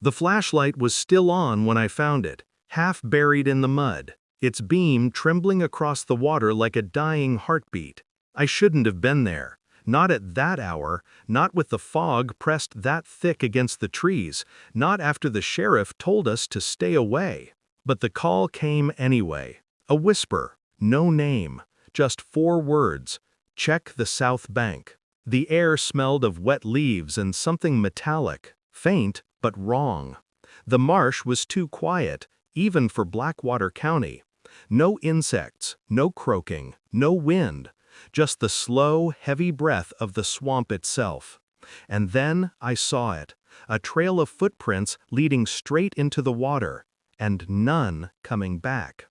The flashlight was still on when I found it, half buried in the mud, its beam trembling across the water like a dying heartbeat. I shouldn't have been there. Not at that hour, not with the fog pressed that thick against the trees, not after the sheriff told us to stay away. But the call came anyway. A whisper, no name, just 4 words. Check the south bank. The air smelled of wet leaves and something metallic, faint but wrong. The marsh was too quiet, even for Blackwater County. No insects, no croaking, no wind, just the slow, heavy breath of the swamp itself. And then I saw it, a trail of footprints leading straight into the water, and none coming back.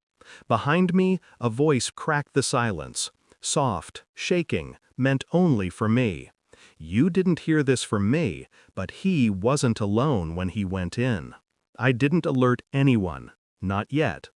Behind me, a voice cracked the silence, soft, shaking, meant only for me. You didn't hear this from me, but he wasn't alone when he went in. I didn't alert anyone, not yet.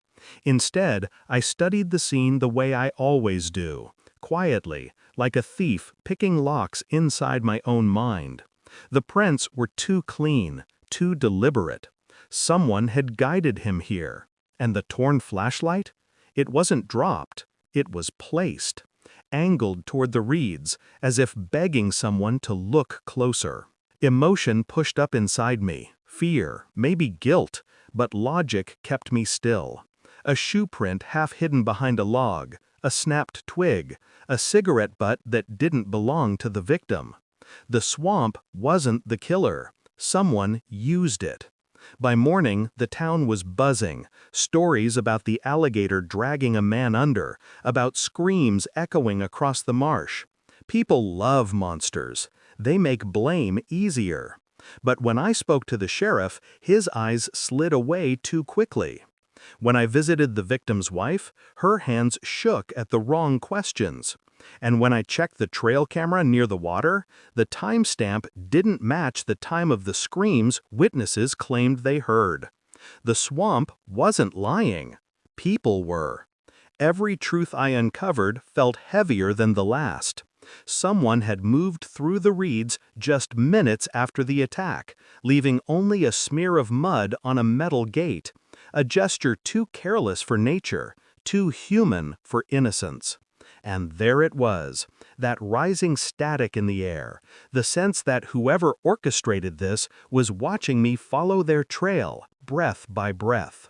Instead, I studied the scene the way I always do, quietly, like a thief picking locks inside my own mind. The prints were too clean, too deliberate. Someone had guided him here. And the torn flashlight? It wasn't dropped, it was placed, angled toward the reeds, as if begging someone to look closer. Emotion pushed up inside me, fear, maybe guilt, but logic kept me still. A shoe print half hidden behind a log, a snapped twig, a cigarette butt that didn't belong to the victim. The swamp wasn't the killer. Someone used it. By morning, the town was buzzing, stories about the alligator dragging a man under, about screams echoing across the marsh. People love monsters. They make blame easier. But when I spoke to the sheriff, his eyes slid away too quickly. When I visited the victim's wife, her hands shook at the wrong questions. And when I checked the trail camera near the water, the timestamp didn't match the time of the screams witnesses claimed they heard. The swamp wasn't lying. People were. Every truth I uncovered felt heavier than the last. Someone had moved through the reeds just minutes after the attack, leaving only a smear of mud on a metal gate, a gesture too careless for nature, too human for innocence. And there it was, that rising static in the air, the sense that whoever orchestrated this was watching me follow their trail, breath by breath.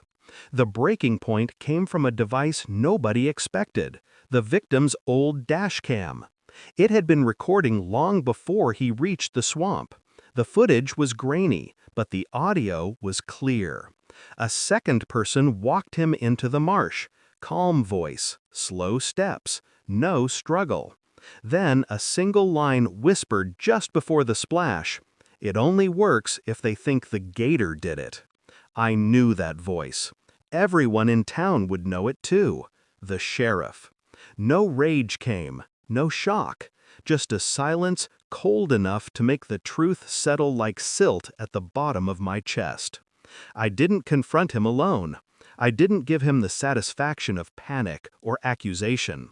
The breaking point came from a device nobody expected, the victim's old dash cam. It had been recording long before he reached the swamp. The footage was grainy, but the audio was clear. A second person walked him into the marsh. Calm voice, slow steps, no struggle. Then a single line whispered just before the splash. It only works if they think the gator did it. I knew that voice. Everyone in town would know it too. The sheriff. No rage came, no shock, just a silence cold enough to make the truth settle like silt at the bottom of my chest. I didn't confront him alone. I didn't give him the satisfaction of panic or accusation.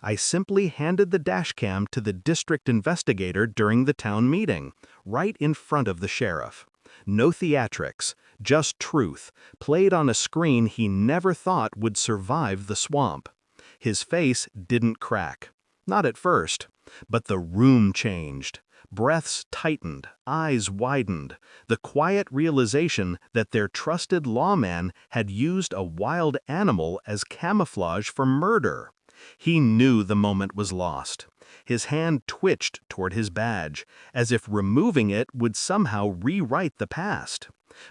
I simply handed the dashcam to the district investigator during the town meeting, right in front of the sheriff. No theatrics, just truth, played on a screen he never thought would survive the swamp. His face didn't crack. Not at first. But the room changed. Breaths tightened, eyes widened, the quiet realization that their trusted lawman had used a wild animal as camouflage for murder. He knew the moment was lost. His hand twitched toward his badge, as if removing it would somehow rewrite the past.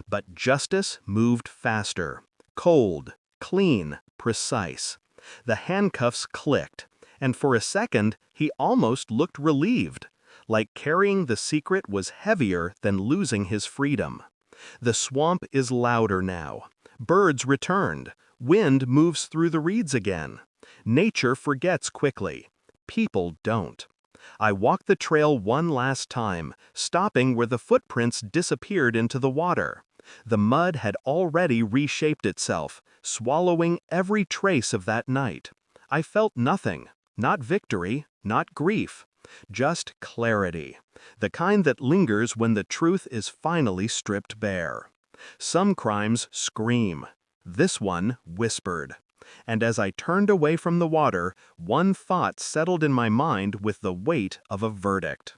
But justice moved faster. Cold, clean, precise. The handcuffs clicked, and for a second he almost looked relieved, like carrying the secret was heavier than losing his freedom. The swamp is louder now. Birds returned. Wind moves through the reeds again. Nature forgets quickly. People don't. I walked the trail one last time, stopping where the footprints disappeared into the water. The mud had already reshaped itself, swallowing every trace of that night. I felt nothing, not victory, not grief, just clarity, the kind that lingers when the truth is finally stripped bare. Some crimes scream. This one whispered. And as I turned away from the water, one thought settled in my mind with the weight of a verdict.